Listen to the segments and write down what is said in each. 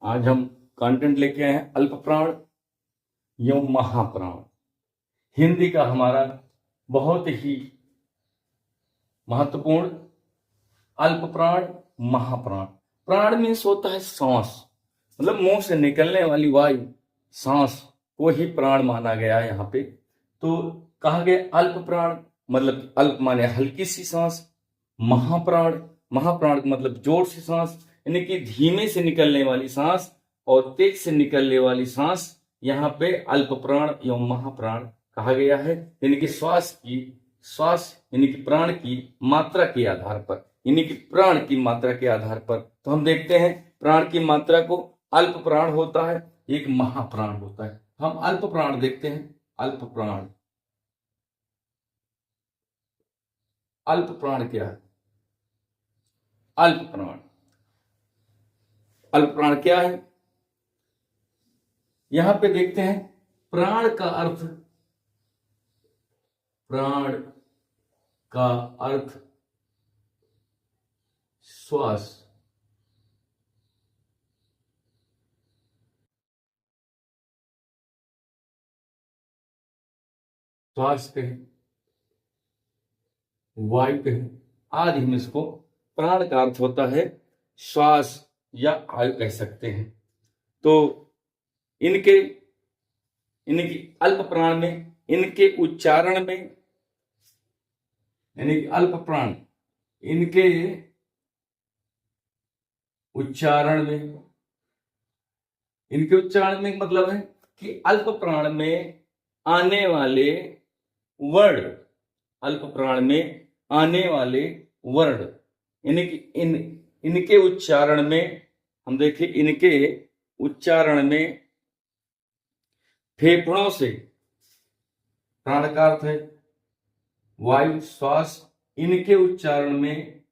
आज हम कंटेंट लेके आए हैं अल्प प्राण एवं महाप्राण। हिंदी का हमारा बहुत ही महत्वपूर्ण अल्प प्राण महाप्राण। प्राण मीन्स होता है सांस, मतलब मुंह से निकलने वाली वायु, सांस को ही प्राण माना गया है यहाँ पे। तो कहा गया अल्प प्राण मतलब अल्प माने हल्की सी सांस, महाप्राण महाप्राण मतलब जोर से सांस, यानी कि धीमे से निकलने वाली सांस और तेज से निकलने वाली सांस। यहाँ पे अल्प प्राण एवं महाप्राण कहा गया है, यानी कि श्वास यानी कि प्राण की मात्रा के आधार पर, यानी कि प्राण की मात्रा के आधार पर। तो हम देखते हैं प्राण की मात्रा को अल्प प्राण होता है, एक महाप्राण होता है। हम अल्प प्राण देखते हैं। अल्प प्राण, अल्प प्राण क्या है? अल्प प्राण, अल्प प्राण क्या है? यहां पे देखते हैं प्राण का अर्थ, प्राण का अर्थ श्वास, श्वास कहें, वायु कहें, आदि में इसको प्राण का अर्थ होता है श्वास या आयु कह सकते हैं। तो इनके इनकी अल्प प्राण में, इनके उच्चारण में, यानी अल्प प्राण इनके उच्चारण में, इनके उच्चारण में मतलब है कि अल्प प्राण में आने वाले वर्ण, अल्प प्राण में आने वाले वर्ण, यानी कि इनके उच्चारण में हम देखें, इनके उच्चारण में फेफड़ों से, प्राण का अर्थ है वायु श्वास, इनके उच्चारण में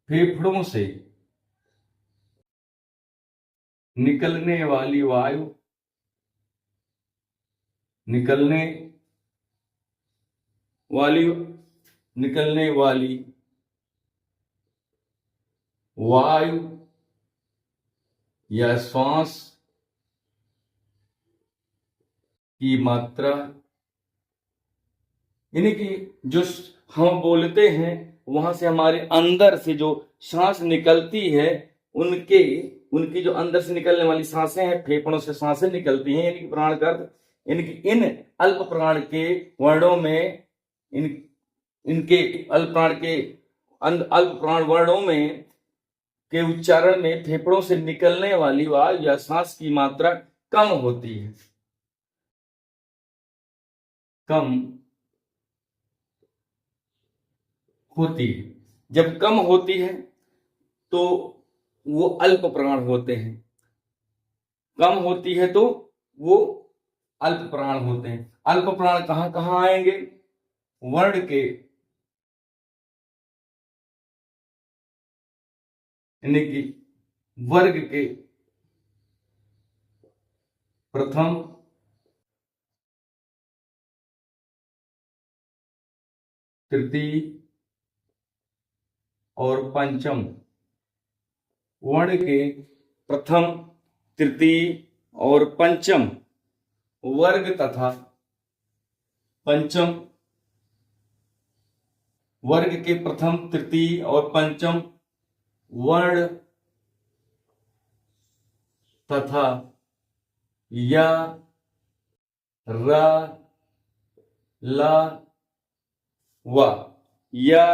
फेफड़ों से निकलने वाली वायु, निकलने वाली वायु या श्वास की मात्रा, यानी कि जो हम बोलते हैं वहां से हमारे अंदर से जो सांस निकलती है, उनकी जो अंदर से निकलने वाली सांसें हैं, फेफड़ों से सांसें निकलती हैं, यानी कि प्राण का अर्थ, यानी कि इन अल्प प्राण के वर्णों में, इनके अल्प प्राण वर्णों में के उच्चारण में फेफड़ों से निकलने वाली वायु या सांस की मात्रा कम होती है, कम होती है। जब कम होती है तो वो अल्प प्राण होते हैं, कम होती है तो वो अल्प प्राण होते हैं। अल्प प्राण कहां कहां आएंगे? वर्ण के, यानी कि वर्ग के प्रथम, तृतीय और पंचम, वर्ण के प्रथम, तृतीय और पंचम वर्ग तथा पंचम वर्ग के प्रथम, तृतीय और पंचम वर्ण तथा या, रा, ला, वा, या,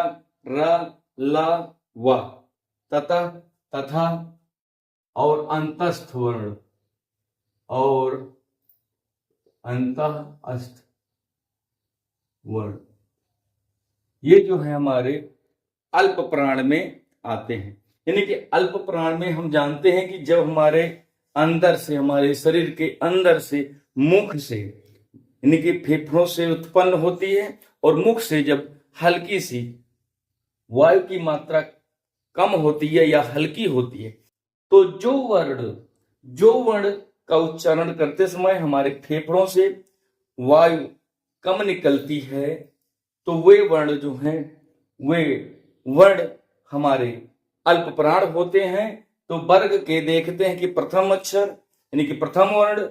रा, ला, वा, तथा और अंतस्थ वर्ण, और अंतःस्थ वर्ण, ये जो है हमारे अल्प प्राण में आते हैं। यानी कि अल्प प्राण में हम जानते हैं कि जब हमारे अंदर से, हमारे शरीर के अंदर से, मुख से, यानी कि फेफड़ों से उत्पन्न होती है और मुख से जब हल्की सी वायु की मात्रा कम होती है या हल्की होती है, तो जो वर्ण का उच्चारण करते समय हमारे फेफड़ों से वायु कम निकलती है, तो वे वर्ण जो हैं, वे वर्ण हमारे अल्प प्राण होते हैं तो वर्ग के देखते हैं कि प्रथम अक्षर यानी कि प्रथम वर्ण,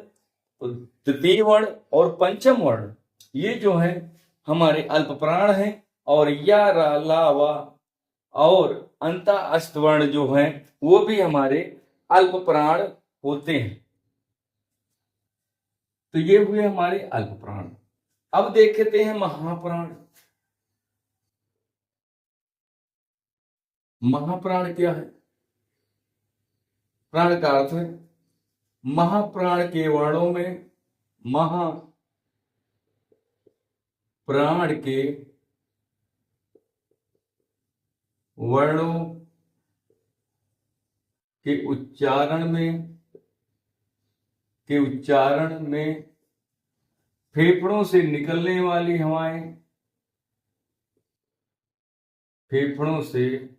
तृतीय वर्ण और पंचम वर्ण, ये जो है हमारे अल्प प्राण हैं। और या, रा, ला, वा और अंता अष्ट वर्ण जो हैं वो भी हमारे अल्प प्राण होते हैं। तो ये हुए हमारे अल्प प्राण। अब देखते हैं महाप्राण। महाप्राण क्या है? प्राण का अर्थ है महाप्राण के वर्णों में, महाप्राण के वर्णों के उच्चारण में फेफड़ों से निकलने वाली हवाएं, फेफड़ों से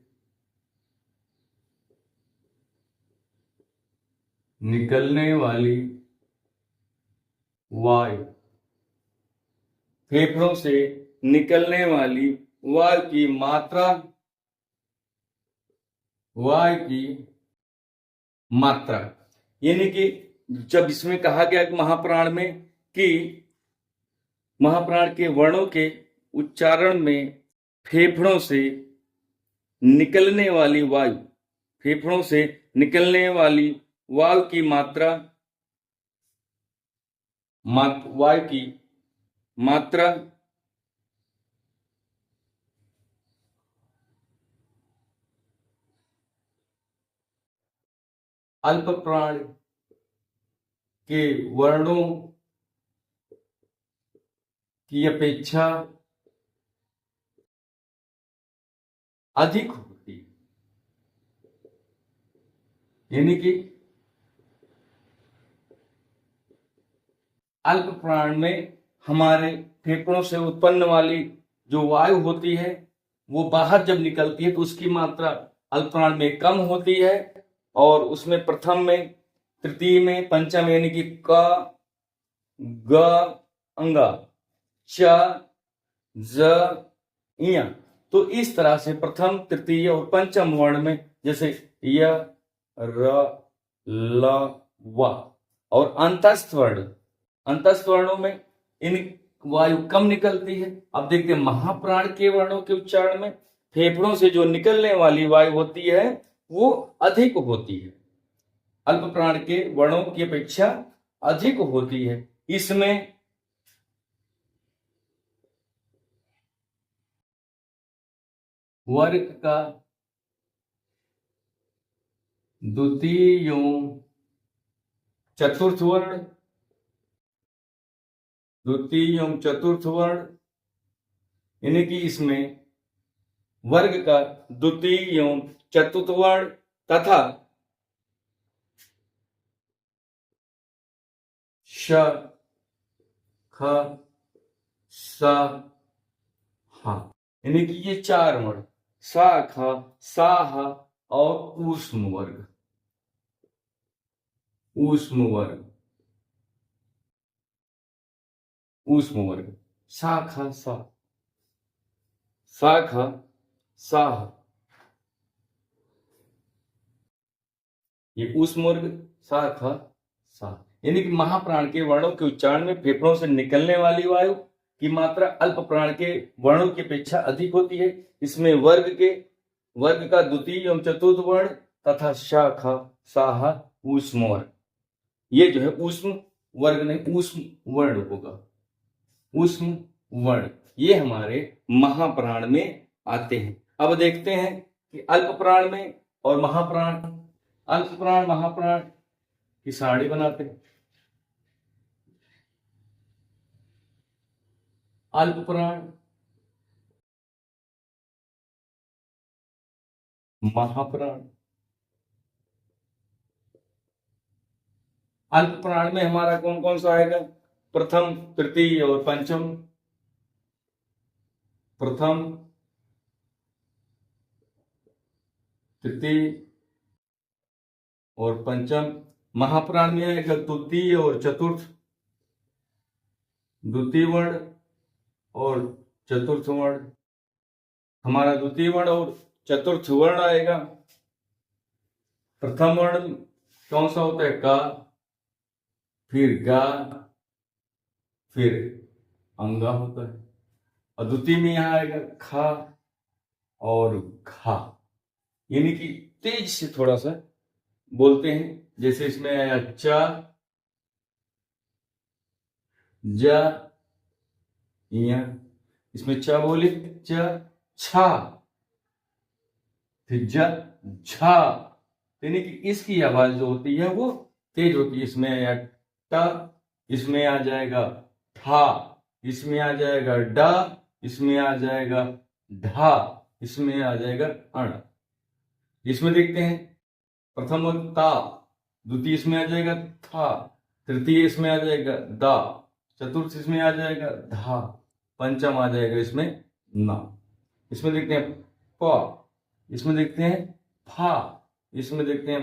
निकलने वाली वायु, फेफड़ों से निकलने वाली वायु की मात्रा, यानी कि जब इसमें कहा गया कि महाप्राण में कि महाप्राण के वर्णों के उच्चारण में फेफड़ों से निकलने वाली वायु, फेफड़ों से निकलने वाली वायु की मात्रा, वायु की मात्रा अल्प प्राण के वर्णों की अपेक्षा अधिक होती है। यानी कि अल्प प्राण में हमारे फेफड़ों से उत्पन्न वाली जो वायु होती है वो बाहर जब निकलती है तो उसकी मात्रा अल्प प्राण में कम होती है, और उसमें प्रथम में, तृतीय में, पंचम यानी कि क, ग, अंगा, च, ज, इया, तो इस तरह से प्रथम, तृतीय और पंचम वर्ण में जैसे य, र, ल, व और अंतस्थ वर्णों में इन वायु कम निकलती है। अब देखते हैं महाप्राण के वर्णों के उच्चारण में फेफड़ों से जो निकलने वाली वायु होती है वो अधिक होती है, अल्प प्राण के वर्णों की अपेक्षा अधिक होती है। इसमें वर्ग का द्वितीय चतुर्थ वर्ण, यानी कि इसमें वर्ग का द्वितीय चतुर्थ वर्ण तथा श, ख, स, ह, यानी कि ये चार वर्ण सा, ख, सा, ह और ऊष्म वर्ग, सा, ख, सा, ख, सा, ह, ये ऊष्म वर्ग सा, ख, सा, यानी कि महाप्राण के वर्णों के उच्चारण में फेफड़ों से निकलने वाली वायु की मात्रा अल्प प्राण के वर्णों की अपेक्षा अधिक होती है। इसमें वर्ग का द्वितीय एवं चतुर्थ वर्ण तथा श, ख, सा, ह ऊष्म वर्ग, ये जो है ऊष्म वर्ग नहीं ऊष्म वर्ण होगा, ऊष्म वर्ण ये हमारे महाप्राण में आते हैं। अब देखते हैं कि अल्प प्राण में और महाप्राण, अल्प प्राण महाप्राण की सारणी बनाते हैं। अल्प प्राण, महाप्राण। अल्प प्राण में हमारा कौन कौन सा आएगा? प्रथम, तृतीय और पंचम, प्रथम, तृतीय और पंचम। महाप्राण में आएगा द्वितीय और चतुर्थ, द्वितीय वर्ण और चतुर्थ वर्ण। हमारा द्वितीय वर्ण और चतुर्थ वर्ण आएगा प्रथम वर्ण कौन सा होता है? का, फिर गा, फिर अंगा होता है। और द्वितीय में यहां आएगा खा और घा, यानी कि तेज से थोड़ा सा बोलते हैं। जैसे इसमें आया चा, जा, या, इसमें चा बोले, चा, छा, फिर जा, झा, यानी कि इसकी आवाज जो होती है वो तेज होती है। इसमें आया टा, इसमें आ जाएगा ठा, इसमें आ जाएगा डा, इसमें आ जाएगा ढा, इसमें आ जाएगा अण। इसमें देखते हैं प्रथम ता, द्वितीय इसमें आ जाएगा था, तृतीय इसमें आ जाएगा दा, चतुर्थ इसमें आ जाएगा धा, पंचम आ जाएगा इसमें ना। इसमें देखते हैं प, इसमें देखते हैं फा, इसमें देखते हैं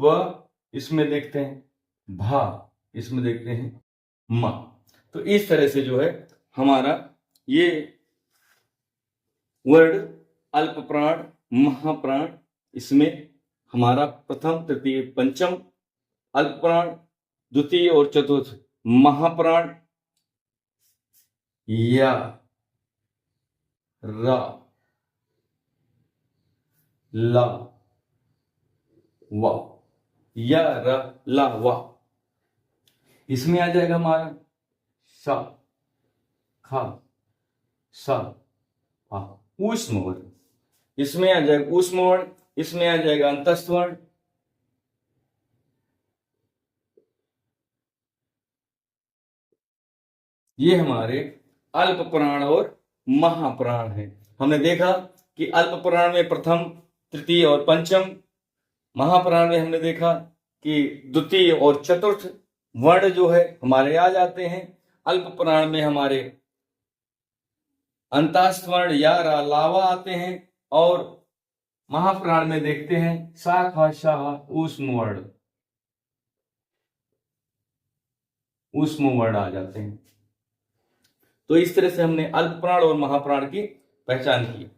ब, इसमें देखते हैं भा, इसमें देखते हैं मा। तो इस तरह से जो है हमारा ये वर्ड अल्प प्राण, महाप्राण, इसमें हमारा प्रथम, तृतीय, पंचम अल्प प्राण, द्वितीय और चतुर्थ महाप्राण, या, रा, ला, वा, या, रा, ला, वा। इसमें आ जाएगा हमारा सा, खा, सा, हा, ऊष्म वर्ण। इसमें आ जाएगा ऊष्म वर्ण, इसमें आ जाएगा अंतस्थ वर्ण, ये हमारे अल्प प्राण और महाप्राण है। हमने देखा कि अल्प प्राण में प्रथम, तृतीय और पंचम, महाप्राण में हमने देखा कि द्वितीय और चतुर्थ वर्ण जो है हमारे आ जाते हैं। अल्प प्राण में हमारे अंतस्थ वर्ण या, रा, लावा आते हैं, और महाप्राण में देखते हैं सा, खा, शाह, ऊष्म वर्ण, ऊष्म वर्ण आ जाते हैं। तो इस तरह से हमने अल्प प्राण और महाप्राण की पहचान की।